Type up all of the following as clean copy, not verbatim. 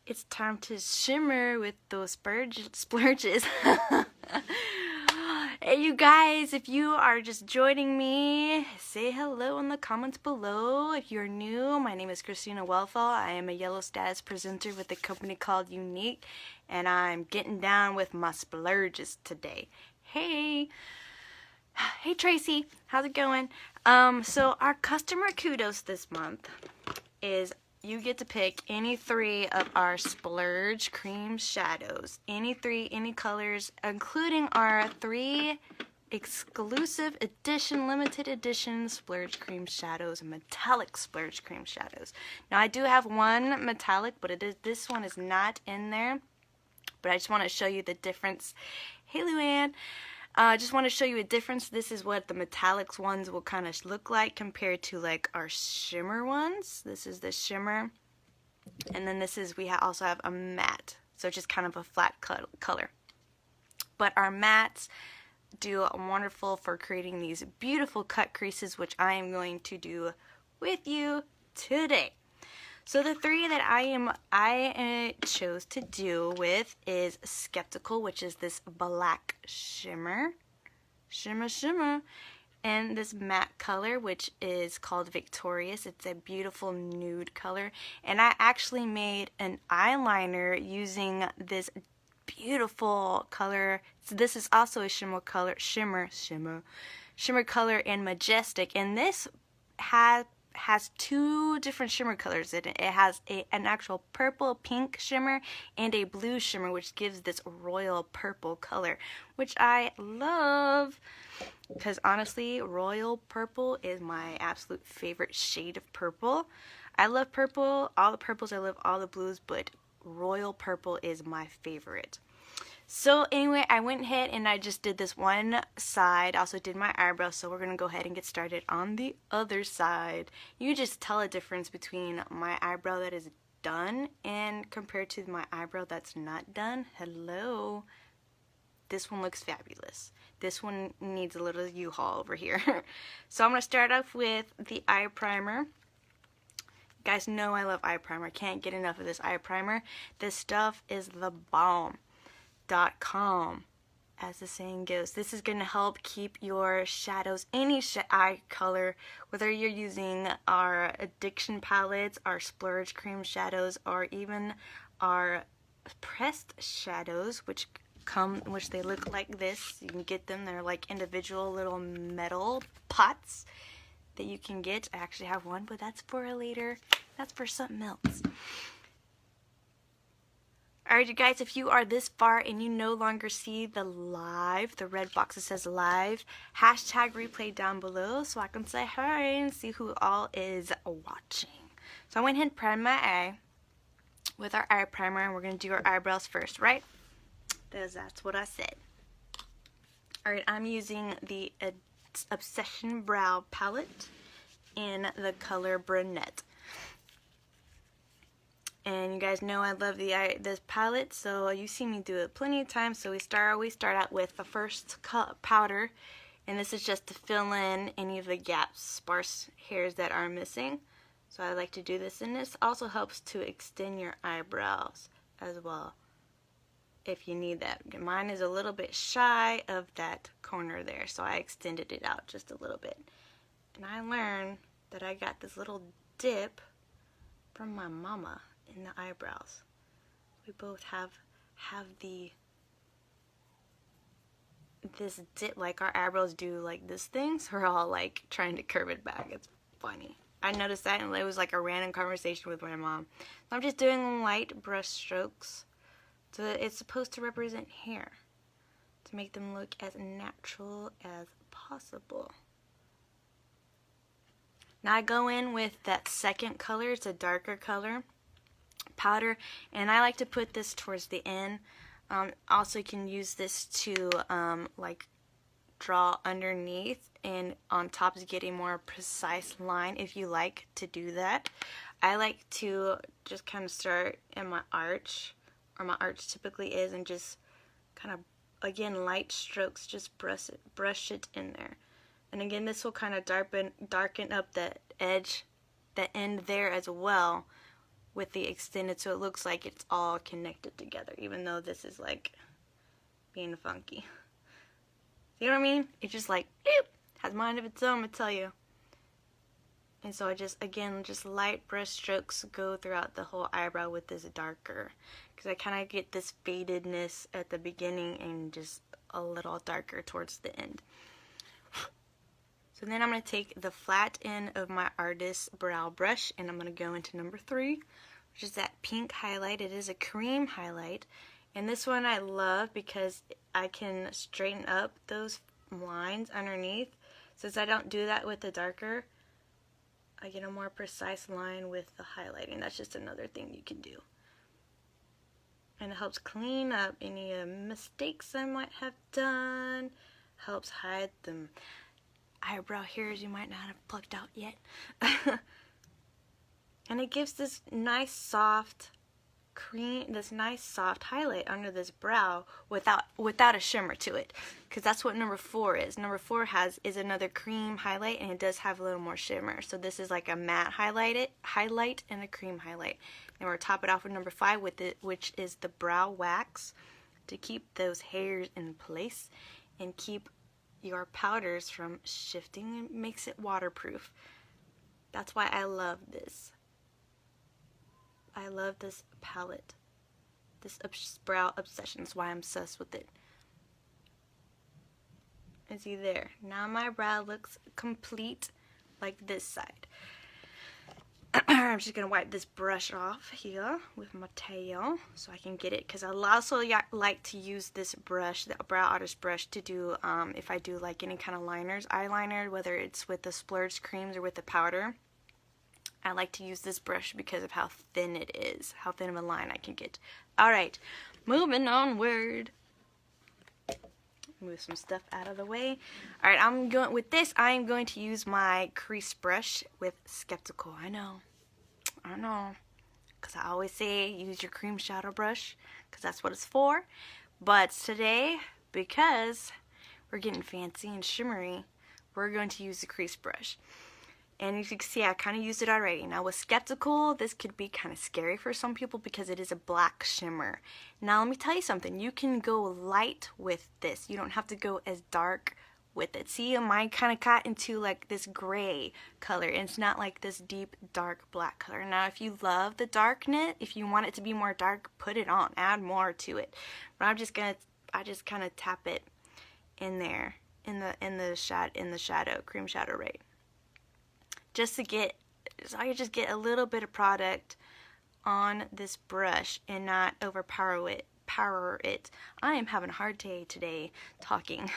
It's time to shimmer with those splurges. Hey, you guys, if you are just joining me, say hello in the comments below. If you're new, my name is Christina Wellfall. I am a yellow status presenter with a company called Unique, and I'm getting down with my splurges today. Hey Tracy, how's it going? So our customer kudos this month is you get to pick any 3 of our splurge cream shadows. Any 3, any colors, including our 3 exclusive edition, limited edition splurge cream shadows, metallic splurge cream shadows. Now I do have one metallic, but this one is not in there. But I just want to show you the difference. Hey Luann. I just want to show you a difference. This is what the metallics ones will kind of look like compared to like our shimmer ones. This is the shimmer. And then this is, we also have a matte. So just kind of a flat color. But our mattes do wonderful for creating these beautiful cut creases, which I am going to do with you today. So the 3 that I chose to do with is Skeptical, which is this black shimmer, and this matte color, which is called Victorious. It's a beautiful nude color, and I actually made an eyeliner using this beautiful color. So this is also a shimmer color in Majestic, and this has 2 different shimmer colors in it. It has an actual purple pink shimmer and a blue shimmer, which gives this royal purple color, which I love because honestly royal purple is my absolute favorite shade of purple. I love purple, all the purples, I love all the blues, but royal purple is my favorite. So anyway, I went ahead and I just did this one side. Also did my eyebrows, so we're going to go ahead and get started on the other side. You just tell a difference between my eyebrow that is done and compared to my eyebrow that's not done. Hello. This one looks fabulous. This one needs a little U-Haul over here. So I'm going to start off with the eye primer. You guys know I love eye primer. I can't get enough of this eye primer. This stuff is the bomb. .com, as the saying goes. This is going to help keep your shadows, any eye color, whether you're using our addiction palettes, our splurge cream shadows, or even our pressed shadows, which they look like this. You can get them. They're like individual little metal pots that you can get. I actually have one, but that's for a later. That's for something else. Alright, you guys, if you are this far and you no longer see the red box that says live, hashtag replay down below so I can say hi and see who all is watching. So I went ahead and primed my eye with our eye primer, and we're going to do our eyebrows first, right? That's what I said. Alright, I'm using the Obsession Brow palette in the color Brunette. And you guys know I love this palette, so you see me do it plenty of times. So we start out with the first powder, and this is just to fill in any of the gaps, sparse hairs that are missing. So I like to do this, and this also helps to extend your eyebrows as well, if you need that. Mine is a little bit shy of that corner there, so I extended it out just a little bit. And I learned that I got this little dip from my mama in the eyebrows. We both have this dip, like our eyebrows do like this thing, so we're all like trying to curve it back. It's funny. I noticed that, and it was like a random conversation with my mom. So I'm just doing light brush strokes. So it's supposed to represent hair, to make them look as natural as possible. Now I go in with that second color. It's a darker color powder, and I like to put this towards the end. Also, you can use this to like draw underneath and on top to get a more precise line if you like to do that. I like to just kind of start in my arch, or my arch typically is, and just kind of, again, light strokes, just brush it in there. And again, this will kind of darken up the edge, the end there as well, with the extended, so it looks like it's all connected together, even though this is like being funky. You know what I mean? It's just like, eep, has mind of its own, I tell you. And so I just, again, just light brush strokes go throughout the whole eyebrow with this darker. Because I kind of get this fadedness at the beginning and just a little darker towards the end. So then I'm going to take the flat end of my Artist Brow Brush and I'm going to go into number 3, which is that pink highlight. It is a cream highlight. And this one I love because I can straighten up those lines underneath. Since I don't do that with the darker, I get a more precise line with the highlighting. That's just another thing you can do. And it helps clean up any mistakes I might have done. Helps hide them eyebrow hairs you might not have plucked out yet. And it gives this nice soft highlight under this brow without a shimmer to it, because that's what number 4 is. Number 4 is another cream highlight, and it does have a little more shimmer. So this is like a matte highlight and a cream highlight. And we're top it off with number 5 which is the brow wax to keep those hairs in place and keep your powders from shifting. It makes it waterproof. That's why I love this. I love this palette. This brow obsession is why I'm obsessed with it. And see there. Now my brow looks complete like this side. I'm just going to wipe this brush off here with my tail so I can get it, because I also like to use this brush, the Brow Artist brush, to do, if I do like any kind of eyeliner, whether it's with the splurge creams or with the powder. I like to use this brush because of how thin it is, how thin of a line I can get. Alright, moving onward. Move some stuff out of the way. Alright, with this, I am going to use my crease brush with Skeptical. I know. Because I always say use your cream shadow brush, because that's what it's for. But today, because we're getting fancy and shimmery, we're going to use the crease brush. And as you can see, I kind of used it already. Now with Skeptical, this could be kind of scary for some people because it is a black shimmer. Now let me tell you something. You can go light with this. You don't have to go as dark with it. See, mine kind of got into like this gray color. And it's not like this deep, dark black color. Now if you love the darkness, if you want it to be more dark, put it on. Add more to it. But I just kind of tap it in there, in the shadow, cream shadow, right? Just so I just get a little bit of product on this brush and not overpower it. I am having a hard day today talking.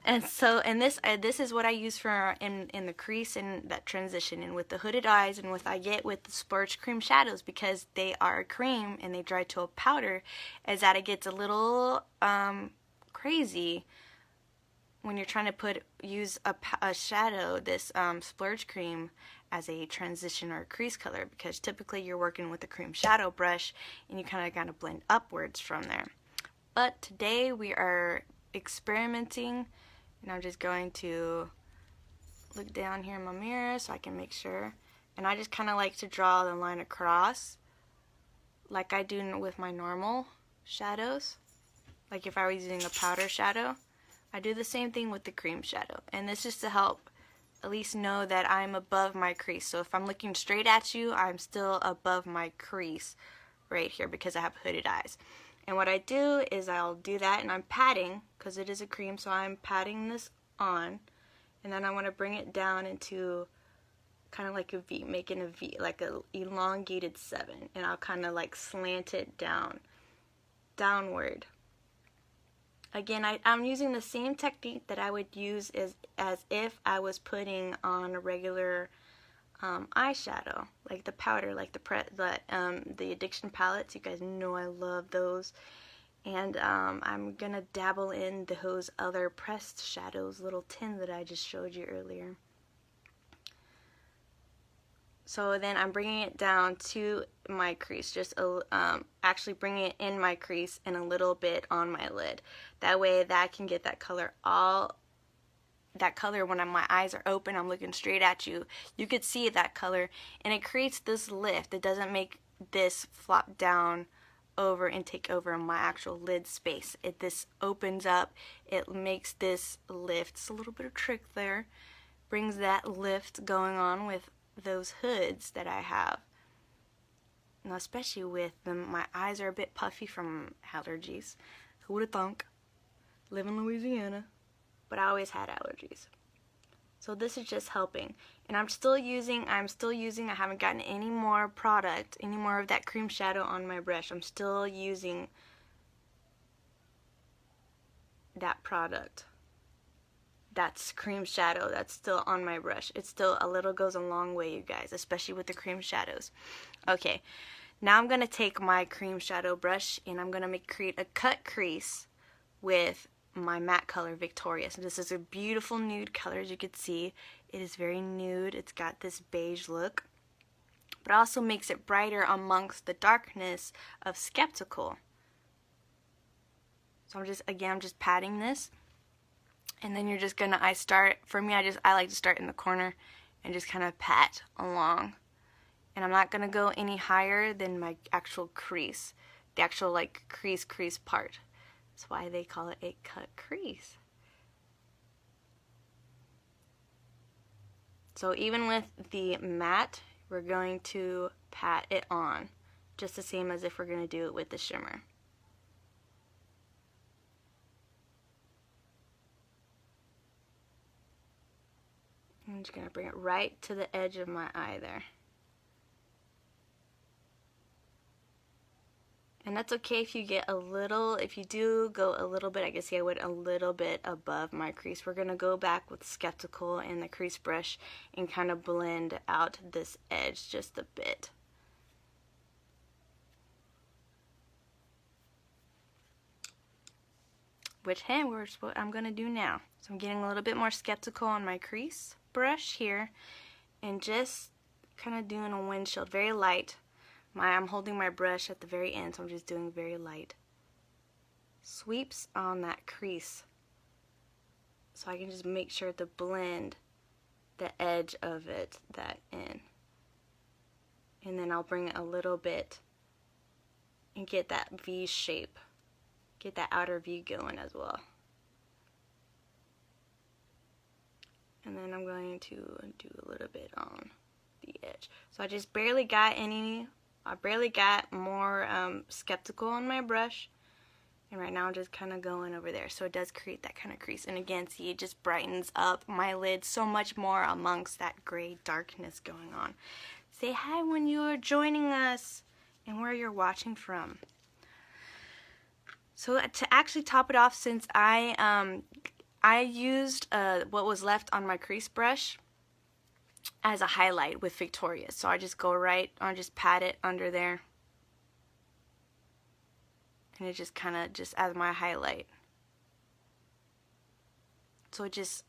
And this is what I use for in the crease and that transition, and with the hooded eyes, and I get with the splurge cream shadows, because they are a cream and they dry to a powder, is that it gets a little crazy when you're trying to use a shadow, this splurge cream, as a transition or a crease color, because typically you're working with a cream shadow brush and you kind of got to blend upwards from there. But today we are experimenting, and I'm just going to look down here in my mirror so I can make sure. And I just kind of like to draw the line across like I do with my normal shadows. Like if I was using a powder shadow, I do the same thing with the cream shadow, and this is to help at least know that I'm above my crease. So if I'm looking straight at you, I'm still above my crease right here because I have hooded eyes. And what I do is I'll do that, and I'm patting, because it is a cream, so I'm patting this on, and then I want to bring it down into kind of like a V, making a V, like a elongated 7, and I'll kind of like slant it downward. Again, I'm using the same technique that I would use as if I was putting on a regular eyeshadow, like the powder, like the Addiction palettes. You guys know I love those. And I'm going to dabble in those other pressed shadows, little tin that I just showed you earlier. So then I'm bringing it down to my crease, just actually bringing it in my crease and a little bit on my lid. That way that I can get that color all that color when my eyes are open, I'm looking straight at you. You could see that color, and it creates this lift. It doesn't make this flop down over and take over my actual lid space. This opens up. It makes this lift. It's a little bit of trick there. Brings that lift going on with those hoods that I have. Now, especially with them, my eyes are a bit puffy from allergies. Who would have thunk? Live in Louisiana. But I always had allergies. So this is just helping. And I'm still using, I haven't gotten any more product, any more of that cream shadow on my brush. I'm still using that product. That's cream shadow. That's still on my brush. It's still, a little goes a long way, you guys, especially with the cream shadows. Okay, now I'm going to take my cream shadow brush and I'm going to create a cut crease with my matte color Victorious. This is a beautiful nude color, as you can see. It is very nude. It's got this beige look, but also makes it brighter amongst the darkness of Skeptical. So I'm just patting this, and then you're just gonna, I like to start in the corner and just kind of pat along. And I'm not gonna go any higher than my actual crease, the actual like crease part. That's why they call it a cut crease. So even with the matte, we're going to pat it on, just the same as if we're going to do it with the shimmer. I'm just going to bring it right to the edge of my eye there. And that's okay if you get a little, if you do go a little bit, I guess I went a little bit above my crease. We're going to go back with Skeptical and the crease brush and kind of blend out this edge just a bit. Which, hey, is what I'm going to do now. So I'm getting a little bit more Skeptical on my crease brush here and just kind of doing a windshield, very light. I'm holding my brush at the very end, so I'm just doing very light sweeps on that crease, so I can just make sure to blend the edge of it that in. And then I'll bring it a little bit and get that V shape, get that outer V going as well. And then I'm going to do a little bit on the edge. So I just barely got more Skeptical on my brush, and right now I'm just kind of going over there. So it does create that kind of crease, and again, see, it just brightens up my lid so much more amongst that gray darkness going on. Say hi when you're joining us and where you're watching from. So to actually top it off, since I used what was left on my crease brush as a highlight with Victorious. So I just go right, I just pat it under there. And it just kind of just as my highlight. So it just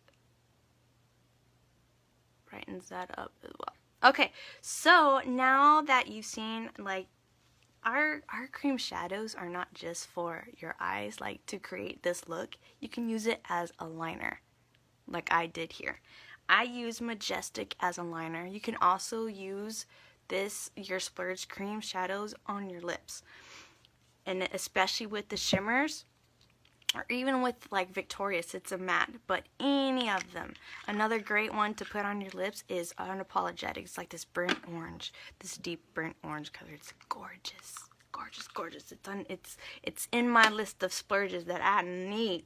brightens that up as well. Okay, so now that you've seen, like, our cream shadows are not just for your eyes, like to create this look. You can use it as a liner, like I did here. I use Majestic as a liner. You can also use your Splurge cream shadows on your lips. And especially with the shimmers, or even with like Victorious, it's a matte, but any of them. Another great one to put on your lips is Unapologetic. It's like this burnt orange, this deep burnt orange color. It's gorgeous, gorgeous, gorgeous. It's in my list of splurges that I need.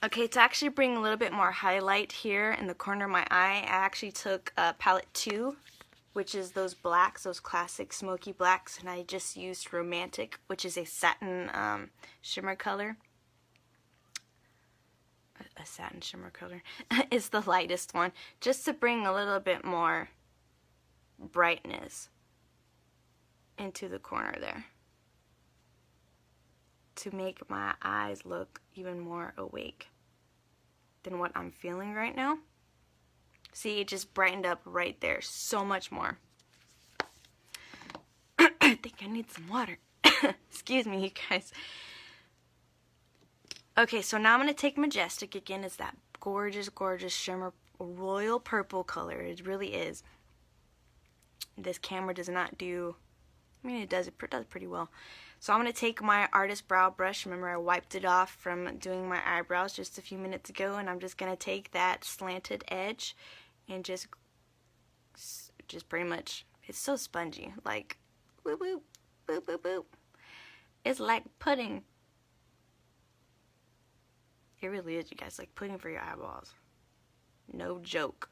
Okay, to actually bring a little bit more highlight here in the corner of my eye, I actually took palette 2, which is those blacks, those classic smoky blacks, and I just used Romantic, which is a satin shimmer color. A satin shimmer color is the lightest one, just to bring a little bit more brightness into the corner there, to make my eyes look even more awake than what I'm feeling right now. See, it just brightened up right there so much more. I think I need some water. Excuse me, you guys. Okay, so now I'm going to take Majestic again. It's that gorgeous, gorgeous shimmer royal purple color. It really is. This camera does not do, I mean, it does pretty well. So I'm going to take my artist brow brush. Remember, I wiped it off from doing my eyebrows just a few minutes ago, and I'm just going to take that slanted edge and just pretty much, it's so spongy, like boop boop boop boop boop. It's like pudding. It really is, you guys, like pudding for your eyeballs. No joke.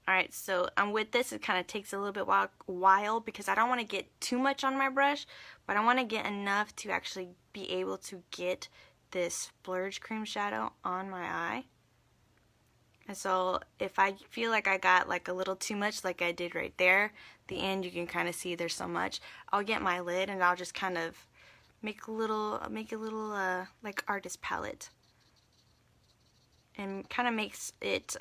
Alright, so with this, it kind of takes a little bit while because I don't want to get too much on my brush, but I want to get enough to actually be able to get this splurge cream shadow on my eye. And so if I feel like I got like a little too much, like I did right there, the end you can kind of see there's so much, I'll get my lid and I'll just kind of make a little like artist palette, and kind of makes it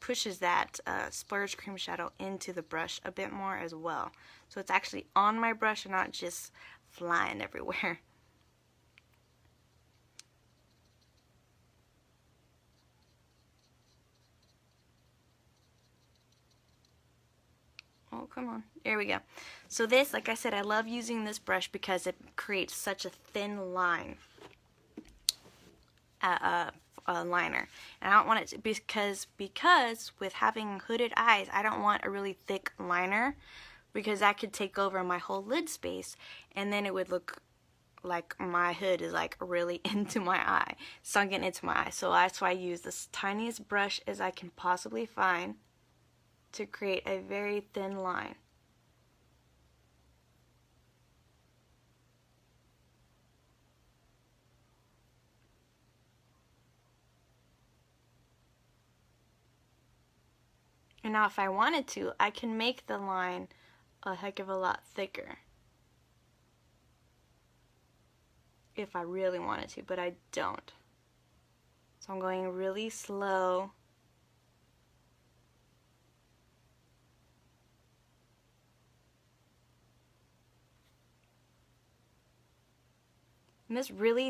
pushes that splurge cream shadow into the brush a bit more as well. So it's actually on my brush and not just flying everywhere. Oh, come on. There we go. So this, like I said, I love using this brush because it creates such a thin line. Liner, and I don't want it to, because with having hooded eyes, I don't want a really thick liner because that could take over my whole lid space, and then it would look like my hood is like really into my eye, sunken into my eye. So that's why I use this tiniest brush as I can possibly find to create a very thin line. And now if I wanted to, I can make the line a heck of a lot thicker. If I really wanted to, but I don't. So I'm going really slow. And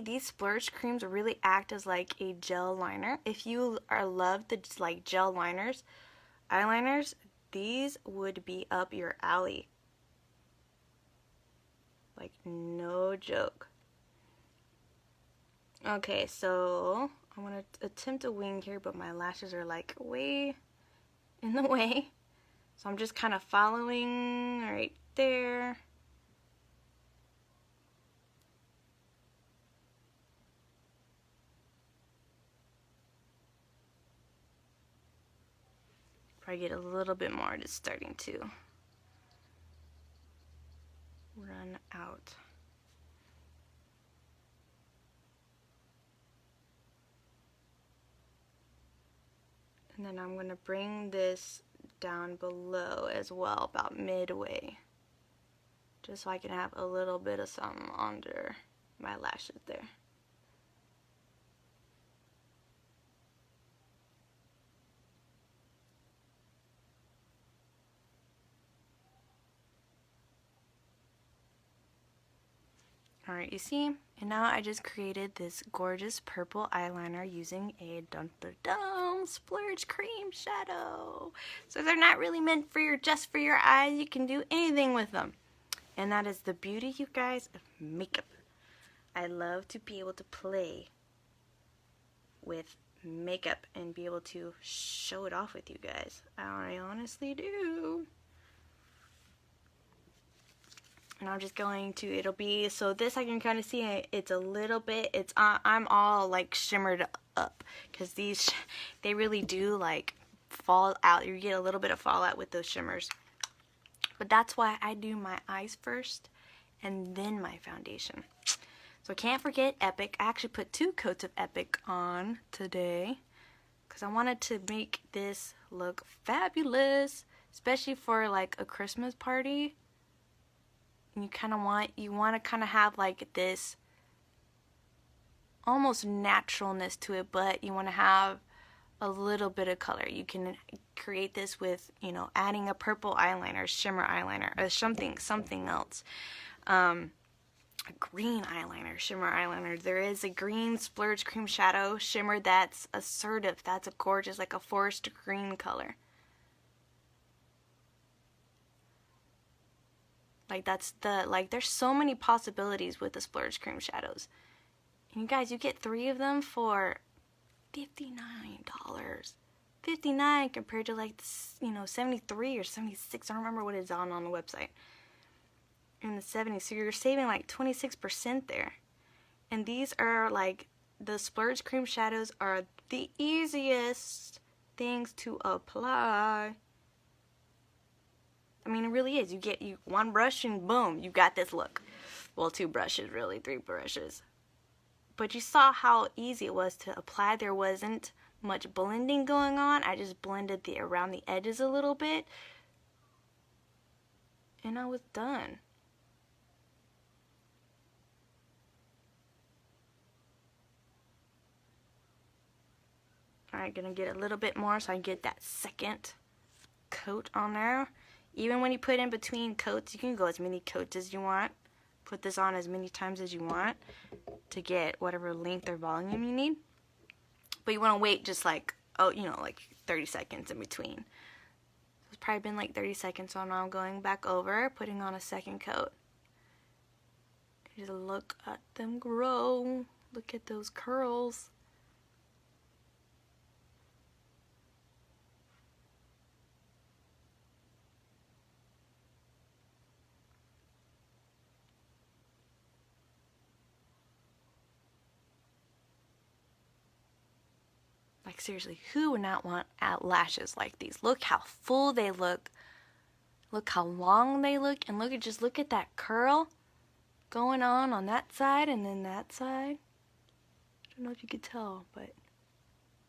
these splurge creams really act as like a gel liner. If you love the like gel liners, eyeliners, these would be up your alley. Like, no joke. Okay, so I'm gonna attempt a wing here, but my lashes are like way in the way. So I'm just kind of following right there. Probably get a little bit more, just starting to run out. And then I'm going to bring this down below as well, about midway, just so I can have a little bit of something under my lashes there. Alright, you see? And now I just created this gorgeous purple eyeliner using a dun-dun-dun splurge cream shadow. So they're not really meant for just for your eyes. You can do anything with them. And that is the beauty, you guys, of makeup. I love to be able to play with makeup and be able to show it off with you guys. I honestly do. And I'm just going to, it'll be, so this I can kind of see it's a little bit, I'm all like shimmered up, because these, they really do like fall out. You get a little bit of fallout with those shimmers. But that's why I do my eyes first and then my foundation. So can't forget Epic. I actually put 2 coats of Epic on today because I wanted to make this look fabulous, especially for like a Christmas party. You want to kind of have like this almost naturalness to it, but you want to have a little bit of color. You can create this with, you know, adding a purple eyeliner, shimmer eyeliner, or something else. a green eyeliner, shimmer eyeliner. There is a green Splurge Cream Shadow shimmer that's assertive. That's a gorgeous, like a forest green color. Like there's so many possibilities with the Splurge Cream Shadows. And you guys, you get 3 of them for $59. $59 compared to like, $73 or $76. I don't remember what it's on the website. In the 70s, so you're saving like 26% there. And these are like, the Splurge Cream Shadows are the easiest things to apply. I mean, it really is. You get one brush and boom, you got this look. Well, 2 brushes, really, 3 brushes. But you saw how easy it was to apply. There wasn't much blending going on. I just blended around the edges a little bit. And I was done. Alright, gonna get a little bit more so I can get that second coat on there. Even when you put in between coats, you can go as many coats as you want. Put this on as many times as you want to get whatever length or volume you need. But you want to wait just like, like 30 seconds in between. It's probably been like 30 seconds, so now I'm going back over, putting on a second coat. Just look at them grow. Look at those curls. Like seriously, who would not want lashes like these? Look how full they look. Look how long they look. And look at that curl going on that side and then that side. I don't know if you could tell, but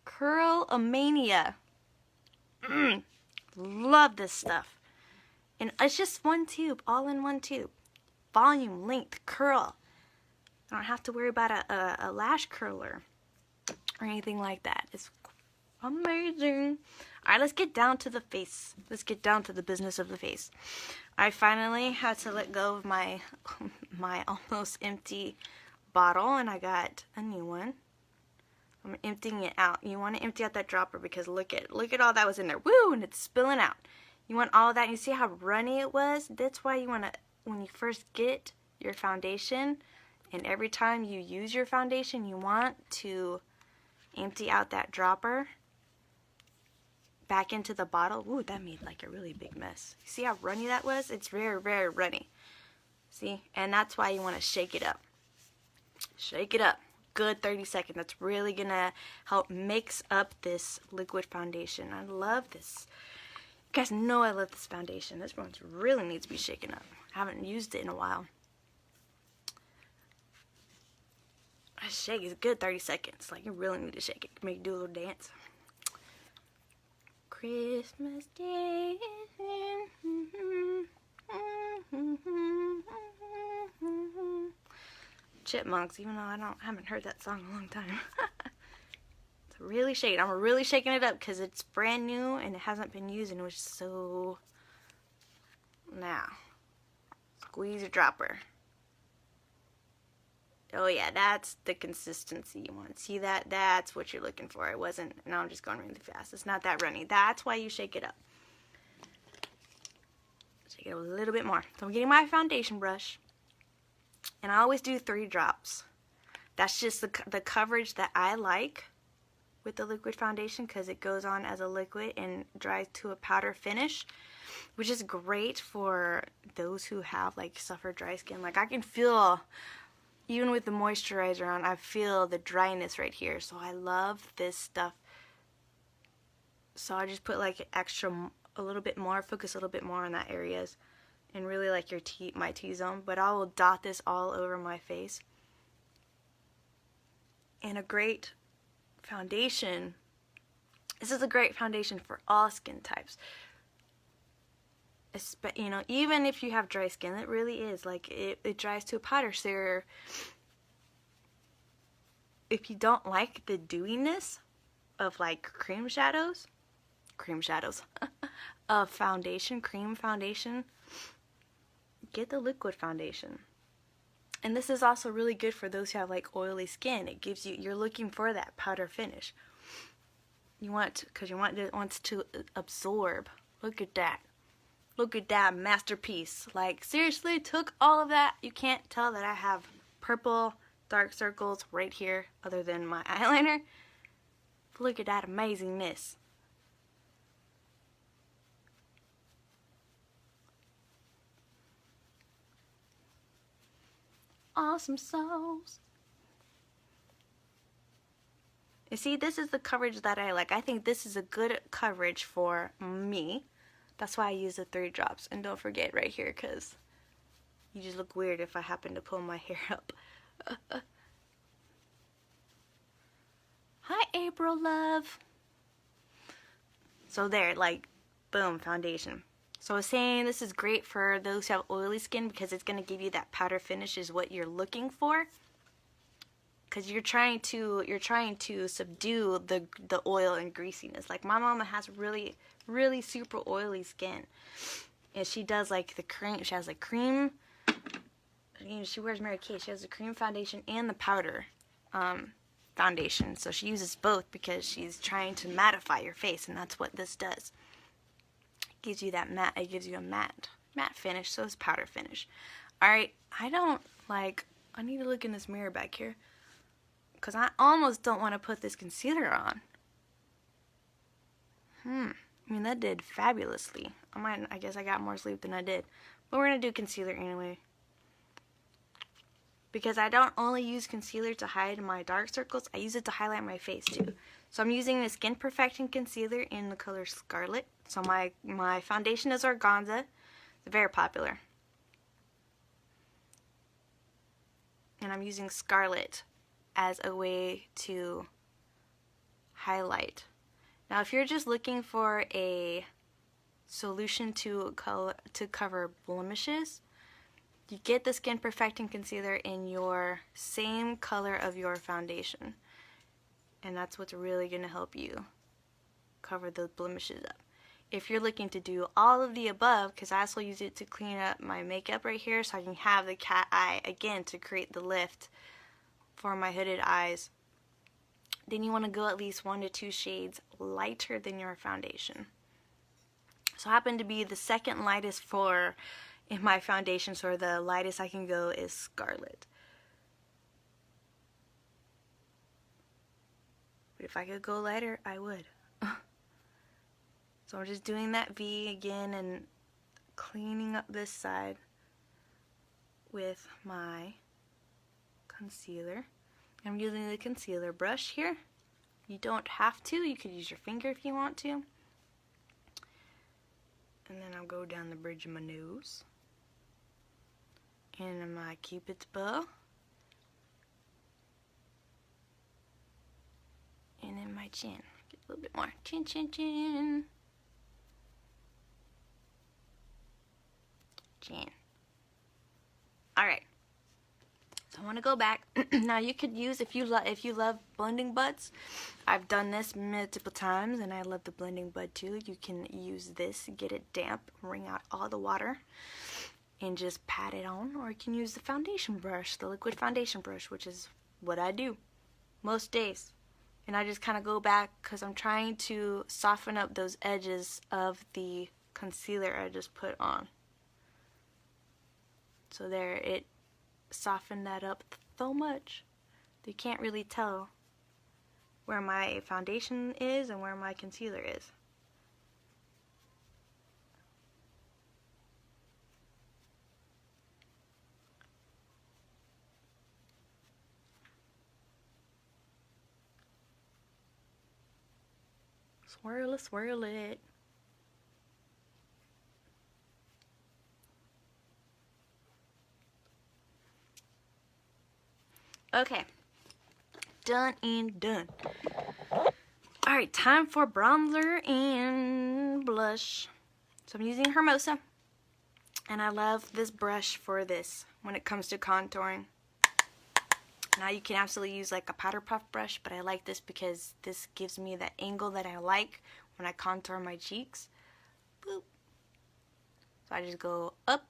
Curl-a-mania. Love this stuff. And it's just one tube, all in one tube. Volume, length, curl. I don't have to worry about a lash curler or anything like that. It's amazing. Alright, let's get down to the face. Let's get down to the business of the face. I finally had to let go of my almost empty bottle, and I got a new one. I'm emptying it out. You want to empty out that dropper because look at all that was in there. Woo! And it's spilling out. You want all of that. And you see how runny it was? That's why you want to, when you first get your foundation, and every time you use your foundation, you want to empty out that dropper back into the bottle. Ooh, that made like a really big mess. You see how runny that was? It's very, very runny. See? And that's why you want to shake it up. Shake it up. Good 30 seconds. That's really going to help mix up this liquid foundation. I love this. You guys know I love this foundation. This one really needs to be shaken up. I haven't used it in a while. I shake it. It's a good 30 seconds. Like, you really need to shake it. Make it do a little dance. Christmas Day. Chipmunks, even though I haven't heard that song in a long time. It's really shaking. I'm really shaking it up because it's brand new and it hasn't been used, and it was so. Now, squeeze your dropper. Oh yeah, that's the consistency you want. See that? That's what you're looking for. It wasn't. Now I'm just going really fast. It's not that runny. That's why you shake it up. Shake it up a little bit more. So I'm getting my foundation brush. And I always do 3 drops. That's just the coverage that I like with the liquid foundation, because it goes on as a liquid and dries to a powder finish, which is great for those who have like suffered dry skin. Like I can feel, even with the moisturizer on, I feel the dryness right here. So I love this stuff. So I just put like a little bit more, focus a little bit more on that areas. And really like my T-zone, but I will dot this all over my face. And a great foundation, this is a great foundation for all skin types. Even if you have dry skin, it really is, like, it dries to a powder, so if you don't like the dewiness of like cream shadows, of foundation, cream foundation, get the liquid foundation. And this is also really good for those who have like oily skin. It gives you, you're looking for that powder finish. You want, because you want it wants to absorb. Look at that. Look at that masterpiece. Like, seriously, took all of that. You can't tell that I have purple dark circles right here other than my eyeliner. But look at that amazingness. Awesome sauce. You see, this is the coverage that I like. I think this is a good coverage for me. That's why I use the 3 drops. And don't forget right here, because you just look weird if I happen to pull my hair up. Hi, April love. So there, like, boom, foundation. So I was saying this is great for those who have oily skin because it's going to give you that powder finish is what you're looking for. Because you're trying to subdue the oil and greasiness. Like my mama has really, really super oily skin. And she does like the cream, she has like cream, she wears Mary Kay. She has the cream foundation and the powder foundation. So she uses both because she's trying to mattify your face, and that's what this does. Gives you that matte, it gives you a matte finish, so it's powder finish. Alright, I need to look in this mirror back here, because I almost don't want to put this concealer on. I mean, that did fabulously. I guess I got more sleep than I did, but we're going to do concealer anyway. Because I don't only use concealer to hide my dark circles, I use it to highlight my face too. So I'm using the Skin Perfecting Concealer in the color Scarlet. So my foundation is Organza. It's very popular. And I'm using Scarlet as a way to highlight. Now if you're just looking for a solution to cover blemishes, you get the Skin Perfecting Concealer in your same color of your foundation. And that's what's really going to help you cover the blemishes up. If you're looking to do all of the above, because I also use it to clean up my makeup right here so I can have the cat eye again to create the lift for my hooded eyes, then you want to go at least 1 to 2 shades lighter than your foundation. So I happen to be the second lightest in my foundation, so the lightest I can go is Scarlet. But if I could go lighter, I would. So I'm just doing that V again and cleaning up this side with my concealer. I'm using the concealer brush here. You don't have to. You could use your finger if you want to. And then I'll go down the bridge of my nose. And my Cupid's bow. And then my chin. Get a little bit more. Chin, chin, chin. Chin. Alright. So I want to go back. Now you could use, if you love blending buds, I've done this multiple times and I love the blending bud too. You can use this, get it damp, wring out all the water, and just pat it on. Or you can use the foundation brush, the liquid foundation brush, which is what I do most days. And I just kind of go back because I'm trying to soften up those edges of the concealer I just put on. So there, it softened that up so much that you can't really tell where my foundation is and where my concealer is. Swirl it, swirl it. Okay, done and done. Alright, time for bronzer and blush. So I'm using Hermosa, and I love this brush for this when it comes to contouring. Now you can absolutely use like a powder puff brush, but I like this because this gives me that angle that I like when I contour my cheeks. Boop. So I just go up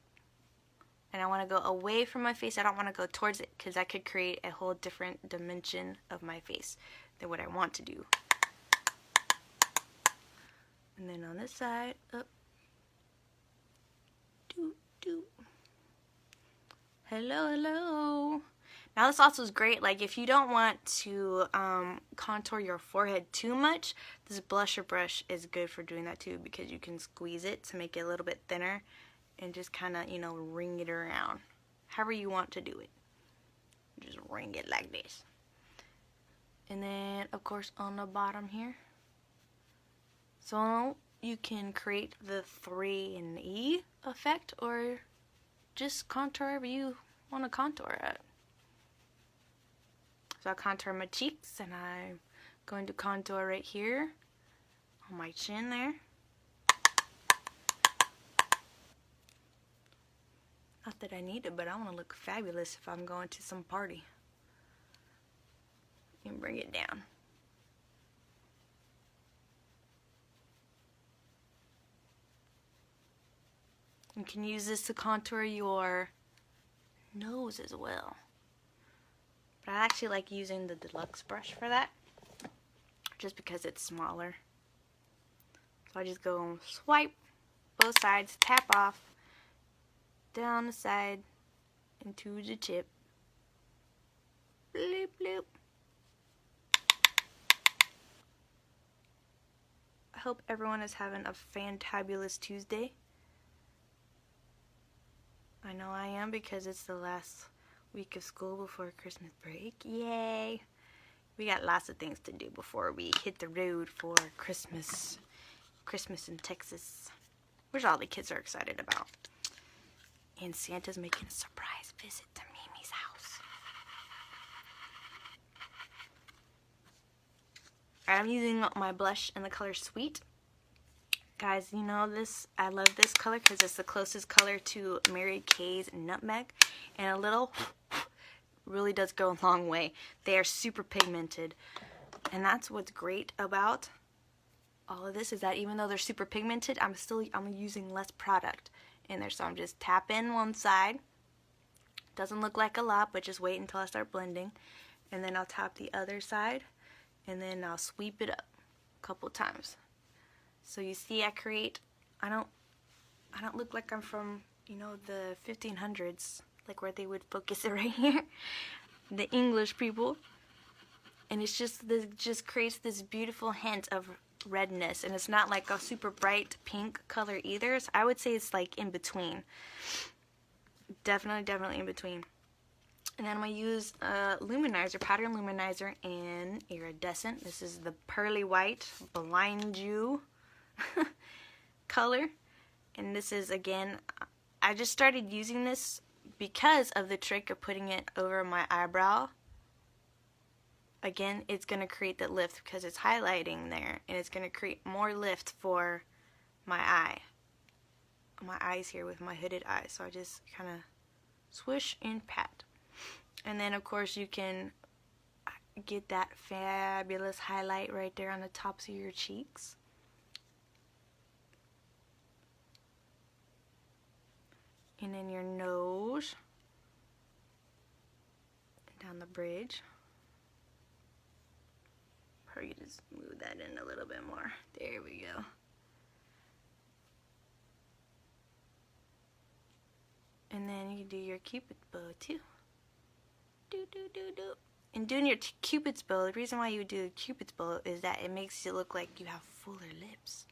and I want to go away from my face. I don't want to go towards it because that could create a whole different dimension of my face than what I want to do. And then on this side, up, do. Hello, hello. Now this also is great, like if you don't want to contour your forehead too much, this blusher brush is good for doing that too, because you can squeeze it to make it a little bit thinner and just kind of, you know, ring it around. However you want to do it. Just ring it like this. And then, of course, on the bottom here. So you can create the 3&E effect, or just contour wherever you want to contour it. So I'll contour my cheeks, and I'm going to contour right here on my chin there. Not that I need it, but I want to look fabulous if I'm going to some party. And bring it down. You can use this to contour your nose as well. But I actually like using the deluxe brush for that, just because it's smaller. So I just go swipe both sides, tap off, down the side, into the tip. Bloop, bloop. I hope everyone is having a fantabulous Tuesday. I know I am, because it's the last week of school before Christmas break. Yay! We got lots of things to do before we hit the road for Christmas. Christmas in Texas, which all the kids are excited about. And Santa's making a surprise visit to Mimi's house. Alright, I'm using my blush in the color Sweet. Guys, you know this, I love this color because it's the closest color to Mary Kay's Nutmeg, and a little really does go a long way. They are super pigmented, and that's what's great about all of this, is that even though they're super pigmented, I'm using less product in there. So I'm just tapping one side. Doesn't look like a lot, but just wait until I start blending, and then I'll tap the other side, and then I'll sweep it up a couple times. So you see, I don't look like I'm from, you know, the 1500s, like where they would focus it right here, the English people. And it's just, this just creates this beautiful hint of redness, and it's not like a super bright pink color either. So I would say it's like in between. Definitely in between. And then I'm going to use a luminizer, powder luminizer in Iridescent. This is the Pearly White Blind You color, and this is, again, I just started using this because of the trick of putting it over my eyebrow. Again, it's going to create that lift because it's highlighting there, and it's going to create more lift for my eyes here with my hooded eyes. So I just kind of swish and pat, and then of course you can get that fabulous highlight right there on the tops of your cheeks. And then your nose, down the bridge. Probably just move that in a little bit more. There we go. And then you do your Cupid's bow too. Do. And doing your Cupid's bow, the reason why you do Cupid's bow is that it makes it look like you have fuller lips.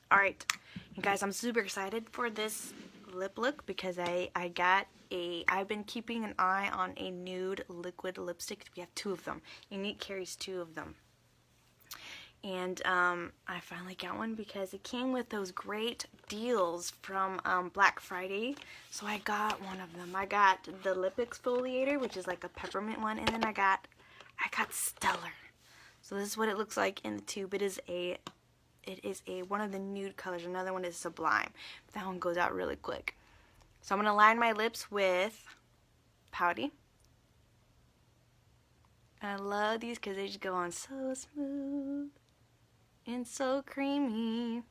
Alright, you guys, I'm super excited for this lip look because I've been keeping an eye on a nude liquid lipstick. We have 2 of them. Unique carries 2 of them. And I finally got one because it came with those great deals from Black Friday. So I got one of them. I got the lip exfoliator, which is like a peppermint one, and then I got Stellar. So this is what it looks like in the tube. It is one of the nude colors. Another one is Sublime. That one goes out really quick. So I'm going to line my lips with Pouty. And I love these because they just go on so smooth and so creamy.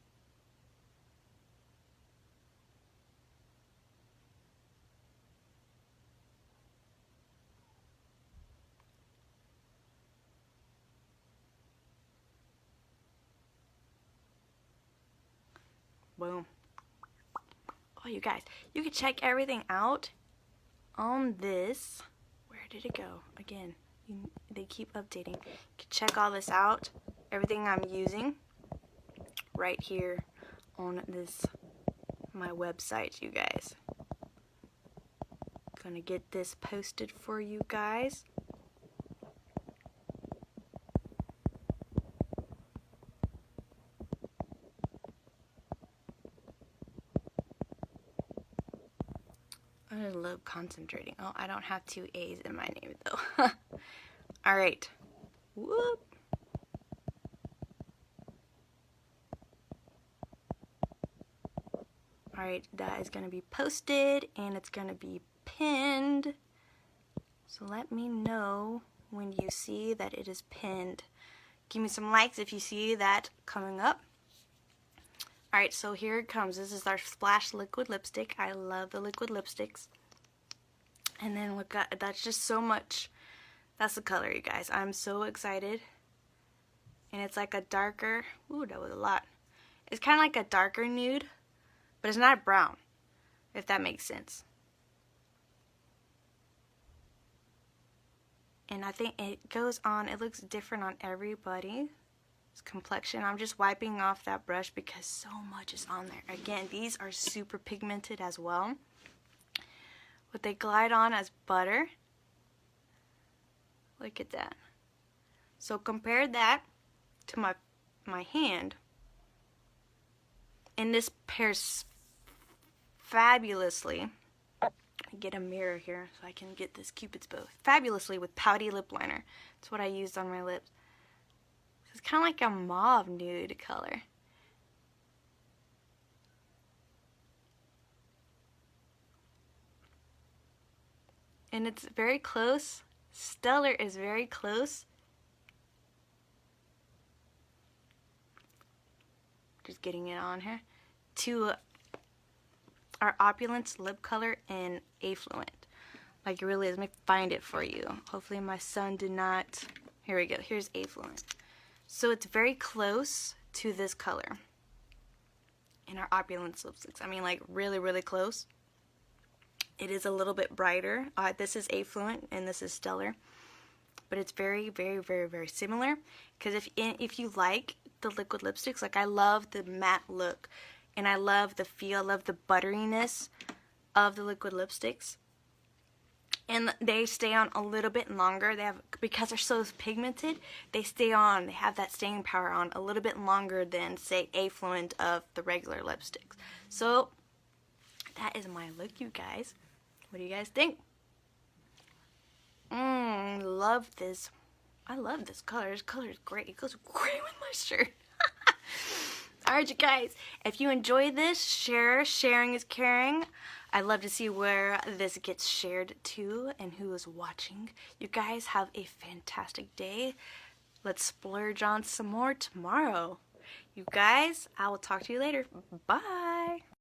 Boom. Oh, you guys, you can check everything out on this. Where did it go? Again, they keep updating. You can check all this out, everything I'm using, right here on my website, you guys. Gonna get this posted for you guys. I love concentrating. Oh, I don't have 2 A's in my name though. Alright. Whoop. Alright, that is going to be posted and it's going to be pinned. So let me know when you see that it is pinned. Give me some likes if you see that coming up. Alright, so here it comes. This is our Splash Liquid Lipstick. I love the liquid lipsticks. And then look at, that's just so much. That's the color, you guys. I'm so excited. And it's like a darker, ooh, that was a lot. It's kind of like a darker nude, but it's not brown, if that makes sense. And I think it goes on, it looks different on everybody. Complexion. I'm just wiping off that brush because so much is on there. Again, these are super pigmented as well, but they glide on as butter. Look at that. So compare that to my hand, and this pairs fabulously. Get a mirror here so I can get this Cupid's bow fabulously with Pouty lip liner. That's what I used on my lips. It's kind of like a mauve nude color. And it's very close. Stellar is very close. Just getting it on here. To our Opulence lip color in Affluent. Like it really is. Let me find it for you. Hopefully my son did not. Here we go. Here's Affluent. So it's very close to this color in our Opulence lipsticks. I mean, like really, really close. It is a little bit brighter. This is Affluent and this is Stellar, but it's very, very, very, very similar. Because if you like the liquid lipsticks, like I love the matte look, and I love the feel, I love the butteriness of the liquid lipsticks. And they stay on a little bit longer. They have, because they're so pigmented, they stay on, they have that staying power on a little bit longer than, say, Affluent of the regular lipsticks. So, that is my look, you guys. What do you guys think? Love this. I love this color. This color is great. It goes great with my shirt. Alright, you guys. If you enjoyed this, share. Sharing is caring. I'd love to see where this gets shared to and who is watching. You guys have a fantastic day. Let's splurge on some more tomorrow. You guys, I will talk to you later. Bye.